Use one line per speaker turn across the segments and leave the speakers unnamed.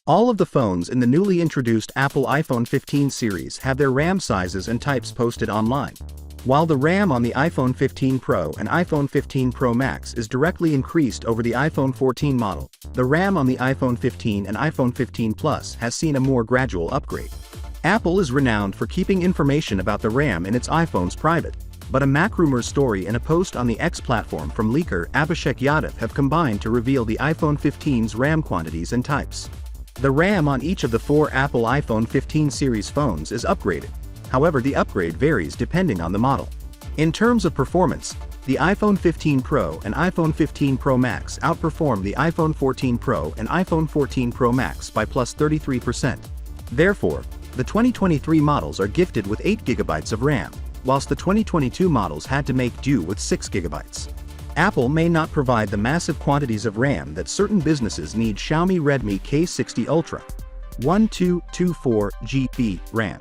All of the phones in the newly introduced Apple iPhone 15 series have their RAM sizes and types posted online. While the RAM on the iPhone 15 Pro and iPhone 15 Pro Max is directly increased over the iPhone 14 model, the RAM on the iPhone 15 and iPhone 15 Plus has seen a more gradual upgrade. Apple is renowned for keeping information about the RAM in its iPhones private, but a MacRumors story and a post on the X platform from leaker Abhishek Yadav have combined to reveal the iPhone 15's RAM quantities and types. The RAM on each of the 4 Apple iPhone 15 series phones is upgraded. However, the upgrade varies depending on the model. In terms of performance, the iPhone 15 Pro and iPhone 15 Pro Max outperform the iPhone 14 Pro and iPhone 14 Pro Max by plus 33%. Therefore, the 2023 models are gifted with 8GB of RAM, whilst the 2022 models had to make do with 6GB. Apple may not provide the massive quantities of RAM that certain businesses need. Xiaomi Redmi K60 Ultra, 1224GB RAM.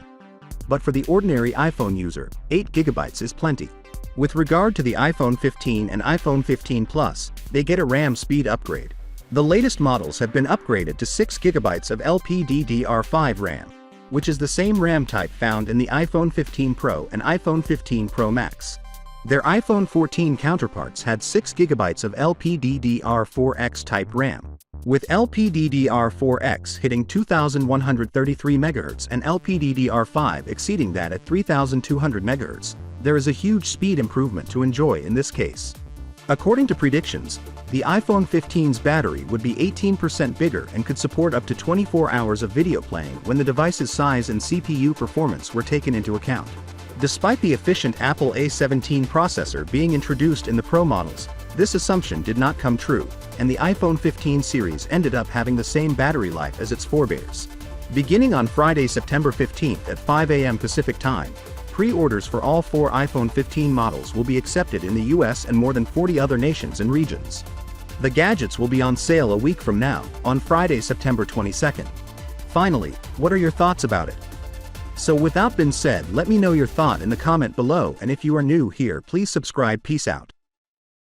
But for the ordinary iPhone user, 8GB is plenty. With regard to the iPhone 15 and iPhone 15 Plus, they get a RAM speed upgrade. The latest models have been upgraded to 6GB of LPDDR5 RAM, which is the same RAM type found in the iPhone 15 Pro and iPhone 15 Pro Max. Their iPhone 14 counterparts had 6GB of LPDDR4X type RAM, with LPDDR4X hitting 2133 MHz and LPDDR5 exceeding that at 3200 MHz. There is a huge speed improvement to enjoy in this case. According to predictions, the iPhone 15's battery would be 18% bigger and could support up to 24 hours of video playing when the device's size and CPU performance were taken into account. Despite the efficient Apple A17 processor being introduced in the Pro models, this assumption did not come true, and the iPhone 15 series ended up having the same battery life as its forebears. Beginning on Friday, September 15th at 5 a.m. Pacific Time, pre-orders for all 4 iPhone 15 models will be accepted in the US and more than 40 other nations and regions. The gadgets will be on sale a week from now, on Friday, September 22nd. Finally, what are your thoughts about it? So without being said, let me know your thought in the comment below, and if you are new here, please subscribe. Peace out.